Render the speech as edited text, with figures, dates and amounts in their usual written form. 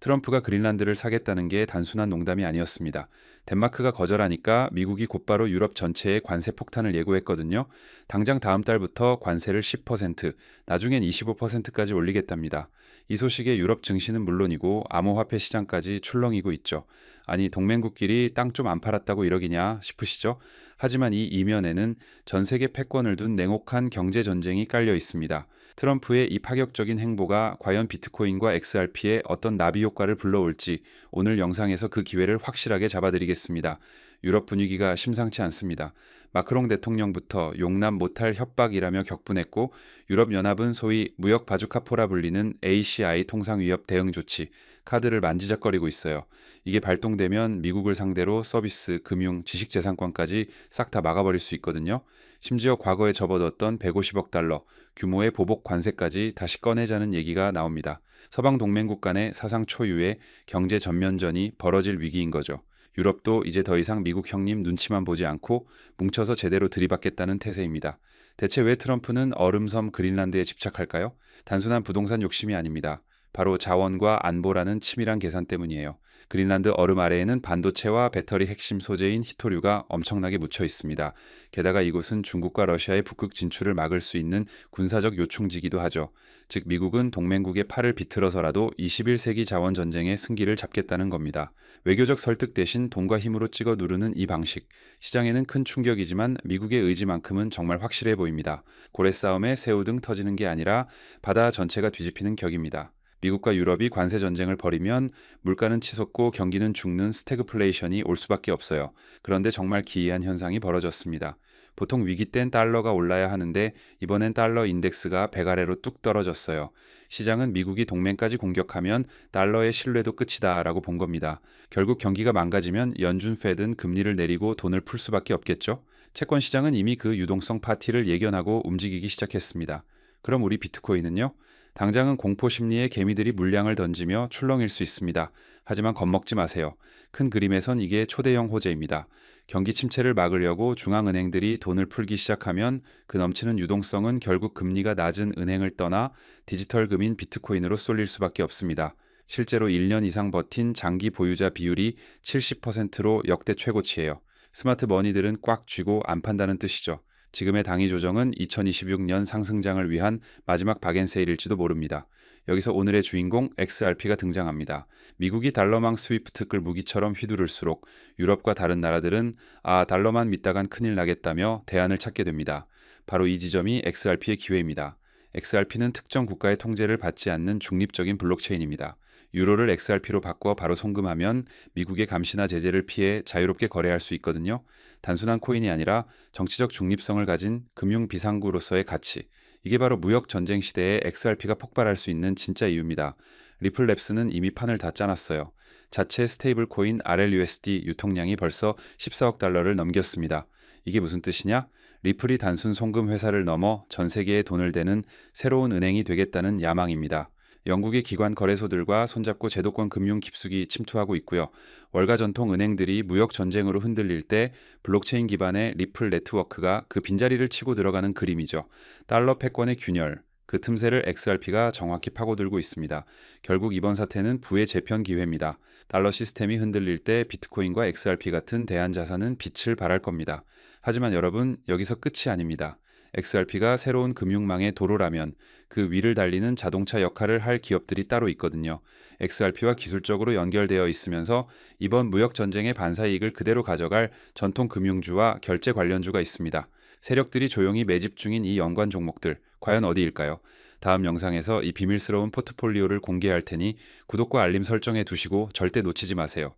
트럼프가 그린란드를 사겠다는 게 단순한 농담이 아니었습니다. 덴마크가 거절하니까 미국이 곧바로 유럽 전체에 관세 폭탄을 예고했거든요. 당장 다음 달부터 관세를 10%, 나중엔 25%까지 올리겠답니다. 이 소식에 유럽 증시는 물론이고 암호화폐 시장까지 출렁이고 있죠. 아니, 동맹국끼리 땅 좀 안 팔았다고 이러기냐 싶으시죠? 하지만 이 이면에는 전 세계 패권을 둔 냉혹한 경제 전쟁이 깔려 있습니다. 트럼프의 이 파격적인 행보가 과연 비트코인과 XRP에 어떤 나비 효과를 불러올지 오늘 영상에서 그 기회를 확실하게 잡아드리겠습니다. 유럽 분위기가 심상치 않습니다. 마크롱 대통령부터 용납 못할 협박이라며 격분했고 유럽연합은 소위 무역 바주카포라 불리는 ACI 통상위협 대응 조치 카드를 만지작거리고 있어요. 이게 발동되면 미국을 상대로 서비스, 금융, 지식재산권까지 싹 다 막아버릴 수 있거든요. 심지어 과거에 접어뒀던 150억 달러 규모의 보복 관세까지 다시 꺼내자는 얘기가 나옵니다. 서방 동맹국 간의 사상 초유의 경제 전면전이 벌어질 위기인 거죠. 유럽도 이제 더 이상 미국 형님 눈치만 보지 않고 뭉쳐서 제대로 들이받겠다는 태세입니다. 대체 왜 트럼프는 얼음섬 그린란드에 집착할까요? 단순한 부동산 욕심이 아닙니다. 바로 자원과 안보라는 치밀한 계산 때문이에요. 그린란드 얼음 아래에는 반도체와 배터리 핵심 소재인 히토류가 엄청나게 묻혀 있습니다. 게다가 이곳은 중국과 러시아의 북극 진출을 막을 수 있는 군사적 요충지기도 하죠. 즉 미국은 동맹국의 팔을 비틀어서라도 21세기 자원 전쟁의 승기를 잡겠다는 겁니다. 외교적 설득 대신 돈과 힘으로 찍어 누르는 이 방식. 시장에는 큰 충격이지만 미국의 의지만큼은 정말 확실해 보입니다. 고래 싸움에 새우 등 터지는 게 아니라 바다 전체가 뒤집히는 격입니다. 미국과 유럽이 관세 전쟁을 벌이면 물가는 치솟고 경기는 죽는 스태그플레이션이 올 수밖에 없어요. 그런데 정말 기이한 현상이 벌어졌습니다. 보통 위기 땐 달러가 올라야 하는데 이번엔 달러 인덱스가 100 아래로 뚝 떨어졌어요. 시장은 미국이 동맹까지 공격하면 달러의 신뢰도 끝이다라고 본 겁니다. 결국 경기가 망가지면 연준 패드는 금리를 내리고 돈을 풀 수밖에 없겠죠. 채권 시장은 이미 그 유동성 파티를 예견하고 움직이기 시작했습니다. 그럼 우리 비트코인은요? 당장은 공포 심리에 개미들이 물량을 던지며 출렁일 수 있습니다. 하지만 겁먹지 마세요. 큰 그림에선 이게 초대형 호재입니다. 경기 침체를 막으려고 중앙은행들이 돈을 풀기 시작하면 그 넘치는 유동성은 결국 금리가 낮은 은행을 떠나 디지털 금인 비트코인으로 쏠릴 수밖에 없습니다. 실제로 1년 이상 버틴 장기 보유자 비율이 70%로 역대 최고치예요. 스마트 머니들은 꽉 쥐고 안 판다는 뜻이죠. 지금의 당위 조정은 2026년 상승장을 위한 마지막 박앤세일일지도 모릅니다. 여기서 오늘의 주인공 XRP가 등장합니다. 미국이 달러망 스위프트를 무기처럼 휘두를수록 유럽과 다른 나라들은 달러만 믿다간 큰일 나겠다며 대안을 찾게 됩니다. 바로 이 지점이 XRP의 기회입니다. XRP는 특정 국가의 통제를 받지 않는 중립적인 블록체인입니다. 유로를 XRP로 바꿔 바로 송금하면 미국의 감시나 제재를 피해 자유롭게 거래할 수 있거든요. 단순한 코인이 아니라 정치적 중립성을 가진 금융 비상구로서의 가치. 이게 바로 무역 전쟁 시대에 XRP가 폭발할 수 있는 진짜 이유입니다. 리플랩스는 이미 판을 다 짜놨어요. 자체 스테이블 코인 RLUSD 유통량이 벌써 14억 달러를 넘겼습니다. 이게 무슨 뜻이냐? 리플이 단순 송금 회사를 넘어 전 세계에 돈을 대는 새로운 은행이 되겠다는 야망입니다. 영국의 기관 거래소들과 손잡고 제도권 금융 깊숙이 침투하고 있고요. 월가 전통 은행들이 무역 전쟁으로 흔들릴 때 블록체인 기반의 리플 네트워크가 그 빈자리를 치고 들어가는 그림이죠. 달러 패권의 균열, 그 틈새를 XRP가 정확히 파고들고 있습니다. 결국 이번 사태는 부의 재편 기회입니다. 달러 시스템이 흔들릴 때 비트코인과 XRP 같은 대안자산은 빛을 발할 겁니다. 하지만 여러분, 여기서 끝이 아닙니다. XRP가 새로운 금융망의 도로라면 그 위를 달리는 자동차 역할을 할 기업들이 따로 있거든요. XRP와 기술적으로 연결되어 있으면서 이번 무역 전쟁의 반사이익을 그대로 가져갈 전통 금융주와 결제 관련주가 있습니다. 세력들이 조용히 매집 중인 이 연관 종목들, 과연 어디일까요? 다음 영상에서 이 비밀스러운 포트폴리오를 공개할 테니 구독과 알림 설정해 두시고 절대 놓치지 마세요.